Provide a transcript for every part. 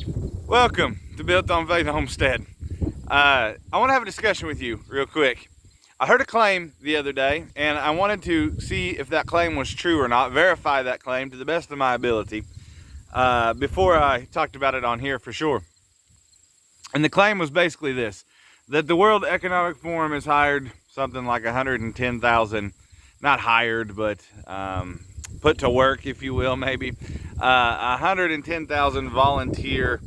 Welcome to Built on Faith Homestead. I want to have a discussion with you real quick. I heard a claim the other day, and I wanted to see if that claim was true or not, verify that claim to the best of my ability before I talked about it on here for sure. And the claim was basically this, that the World Economic Forum has hired something like 110,000, not hired, but put to work, if you will, maybe, 110,000 volunteer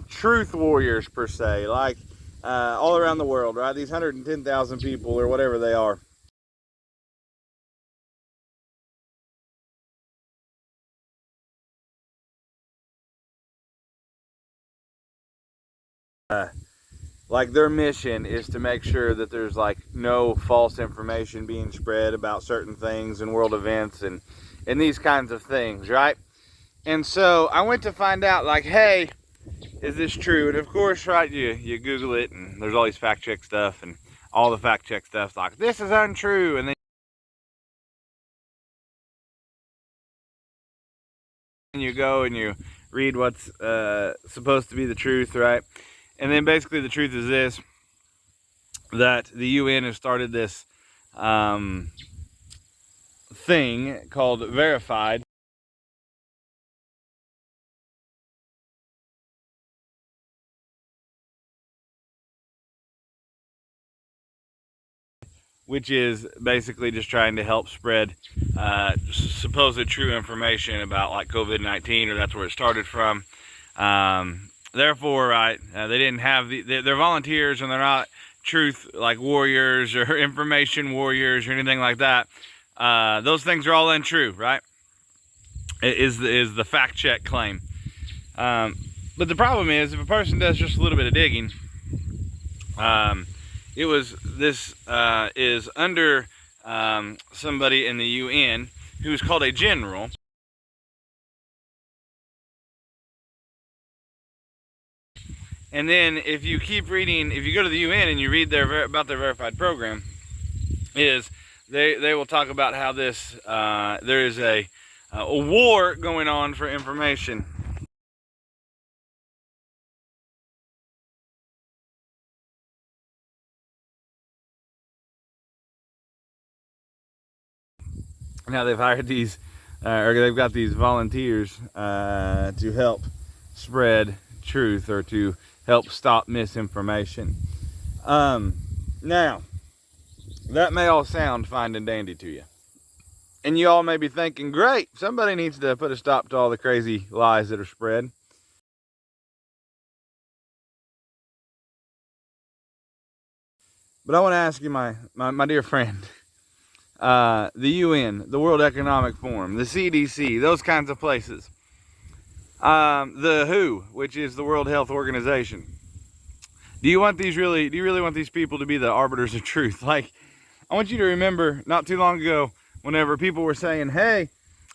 truth warriors, per se, like all around the world, right? These 110,000 people, or whatever they are. Like their mission is to make sure that there's like no false information being spread about certain things and world events and these kinds of things, right? And so I went to find out, like, hey, is this true? And of course, right, you Google it, and there's all these fact check stuff, and all the fact check stuff's like, this is untrue, and then you go and you read what's supposed to be the truth, right? And then basically the truth is this, that the UN has started this thing called Verified, which is basically just trying to help spread supposed true information about like COVID-19, or that's where it started from. Therefore, right, they didn't have they're volunteers, and they're not truth like warriors or information warriors or anything like that. Those things are all untrue, right? Is the fact check claim. But the problem is, if a person does just a little bit of digging, this is under somebody in the UN who's called a general. And then if you keep reading, if you go to the UN and you read about their verified program, is they will talk about how this there is a war going on for information. Now they've hired these, or they've got these volunteers to help spread truth, or to help stop misinformation. Now, that may all sound fine and dandy to you. And you all may be thinking, great, somebody needs to put a stop to all the crazy lies that are spread. But I want to ask you, my dear friend, the UN, the World Economic Forum, the CDC, those kinds of places, the WHO, which is the World Health Organization. Do you really want these people to be the arbiters of truth? Like, I want you to remember not too long ago, whenever people were saying, hey,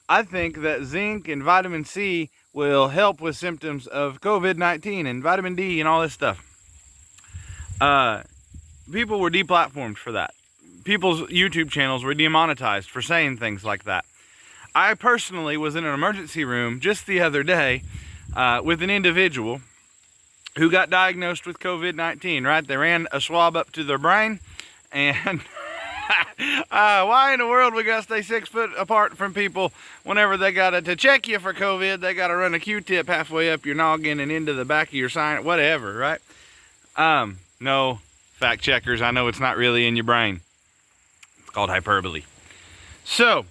I think that zinc and vitamin C will help with symptoms of COVID-19 and vitamin D and all this stuff. People were deplatformed for that. People's YouTube channels were demonetized for saying things like that. I personally was in an emergency room just the other day with an individual who got diagnosed with COVID-19, right? They ran a swab up to their brain, and why in the world we gotta stay 6 foot apart from people whenever they gotta, to check you for COVID, they gotta run a Q-tip halfway up your noggin and into the back of your sinus, whatever, right? No, fact checkers, I know it's not really in your brain. It's called hyperbole. So,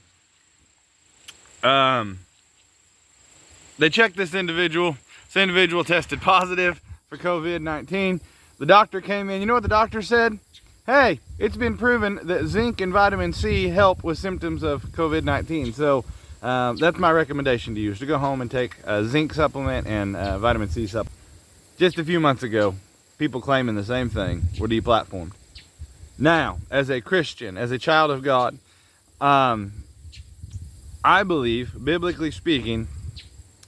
they checked this individual. This individual tested positive for COVID-19. The doctor came in. You know what the doctor said? Hey, it's been proven that zinc and vitamin C help with symptoms of COVID-19. So that's my recommendation to you, is to go home and take a zinc supplement and vitamin C supplement. Just a few months ago, people claiming the same thing were deplatformed. Now, as a Christian, as a child of God, I believe, biblically speaking,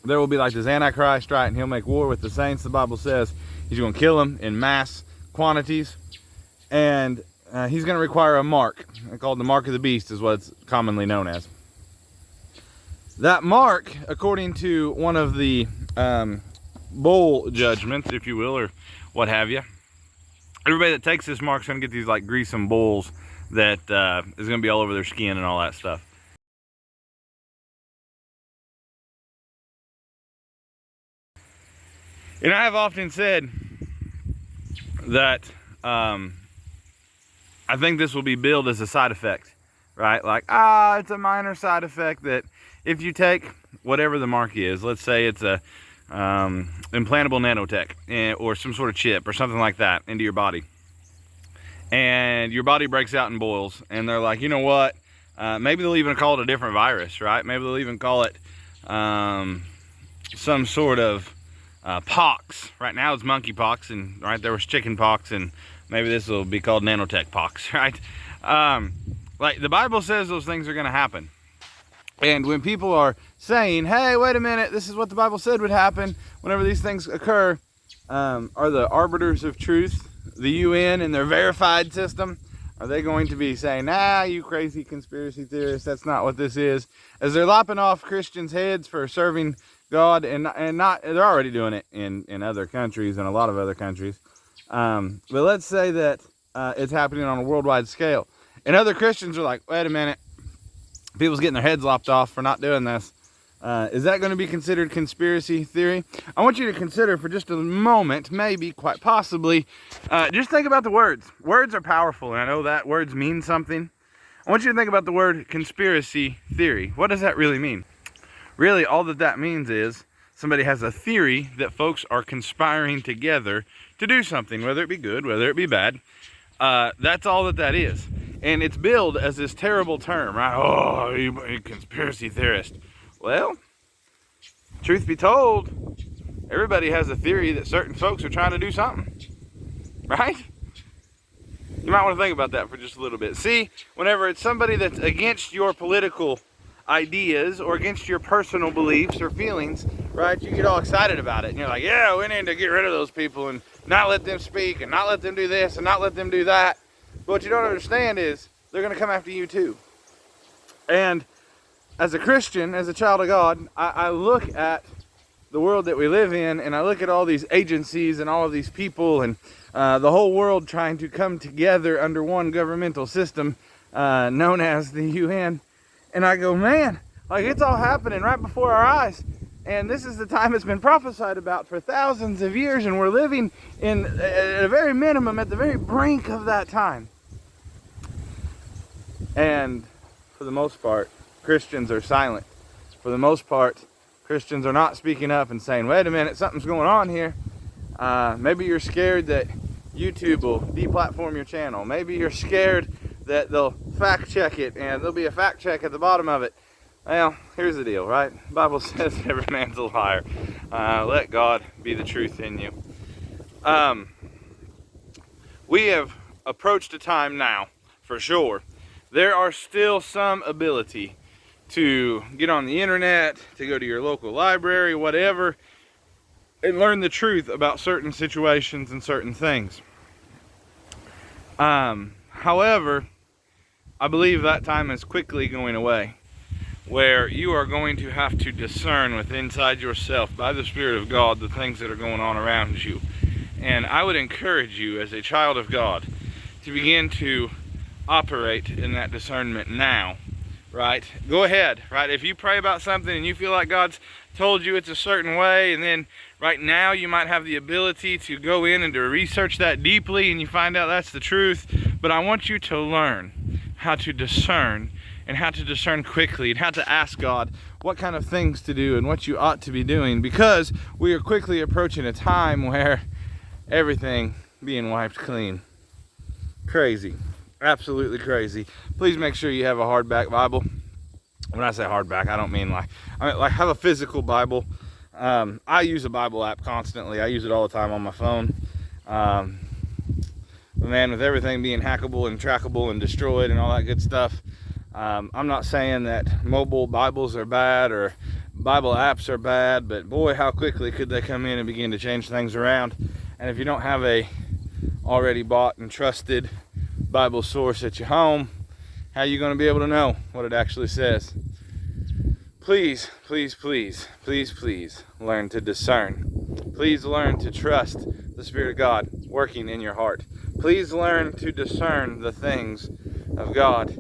there will be like this Antichrist, right? And he'll make war with the saints. The Bible says he's going to kill them in mass quantities. And he's going to require a mark, called the mark of the beast, is what it's commonly known as. That mark, according to one of the bowl judgments, if you will, or what have you. Everybody that takes this mark's going to get these like greasy bowls that is going to be all over their skin and all that stuff. And I have often said that I think this will be billed as a side effect, right? Like, it's a minor side effect that if you take whatever the mark is, let's say it's a implantable nanotech or some sort of chip or something like that into your body, and your body breaks out in boils, and they're like, you know what, maybe they'll even call it a different virus, right? Maybe they'll even call it some sort of pox. Right now it's monkeypox, and right there was chicken pox, and maybe this will be called nanotech pox, right? Like the Bible says those things are going to happen. And when people are saying, hey, wait a minute, this is what the Bible said would happen whenever these things occur, are the arbiters of truth, the UN and their verified system, are they going to be saying, nah, you crazy conspiracy theorists, that's not what this is? As they're lopping off Christians' heads for serving God, and not, they're already doing it in other countries and a lot of other countries. But let's say that it's happening on a worldwide scale. And other Christians are like, wait a minute, people's getting their heads lopped off for not doing this. Is that going to be considered conspiracy theory? I want you to consider for just a moment, maybe, quite possibly, just think about the words. Words are powerful, and I know that words mean something. I want you to think about the word conspiracy theory. What does that really mean? Really, all that means is somebody has a theory that folks are conspiring together to do something, whether it be good, whether it be bad. That's all that is. And it's billed as this terrible term, right? Oh, you conspiracy theorist. Well, truth be told, everybody has a theory that certain folks are trying to do something, right? You might want to think about that for just a little bit. See, whenever it's somebody that's against your political ideas or against your personal beliefs or feelings, right, you get all excited about it. And you're like, yeah, we need to get rid of those people and not let them speak and not let them do this and not let them do that. But what you don't understand is they're going to come after you too. And as a Christian, as a child of God, I look at the world that we live in, and I look at all these agencies and all of these people and the whole world trying to come together under one governmental system known as the UN. And I go, man, like it's all happening right before our eyes. And this is the time it's been prophesied about for thousands of years, and we're living in, at a very minimum, at the very brink of that time. And for the most part, Christians are silent. For the most part, Christians are not speaking up and saying, wait a minute, something's going on here. Maybe you're scared that YouTube will deplatform your channel. Maybe you're scared that they'll fact check it and there'll be a fact check at the bottom of it. Well, here's the deal, right? The Bible says every man's a liar. Let God be the truth in you. We have approached a time now, for sure. There are still some ability to get on the internet, to go to your local library, whatever, and learn the truth about certain situations and certain things. However, I believe that time is quickly going away, where you are going to have to discern within inside yourself by the Spirit of God the things that are going on around you. And I would encourage you as a child of God to begin to operate in that discernment now, right? Go ahead, right? If you pray about something and you feel like God's told you it's a certain way, and then right now you might have the ability to go in and to research that deeply and you find out that's the truth, but I want you to learn how to discern, and how to discern quickly, and how to ask God what kind of things to do and what you ought to be doing, because we are quickly approaching a time where everything being wiped clean. Crazy. Absolutely crazy. Please make sure you have a hardback Bible. When I say hardback, I don't mean like have a physical Bible. I use a Bible app constantly. I use it all the time on my phone. Man, with everything being hackable and trackable and destroyed and all that good stuff, I'm not saying that mobile Bibles are bad or Bible apps are bad, but boy, how quickly could they come in and begin to change things around. And if you don't have a already bought and trusted Bible source at your home, how are you going to be able to know what it actually says? Please, please, please, please, please learn to discern. Please learn to trust the Spirit of God working in your heart. Please learn to discern the things of God,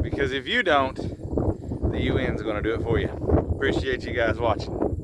because if you don't, the UN's going to do it for you. Appreciate you guys watching.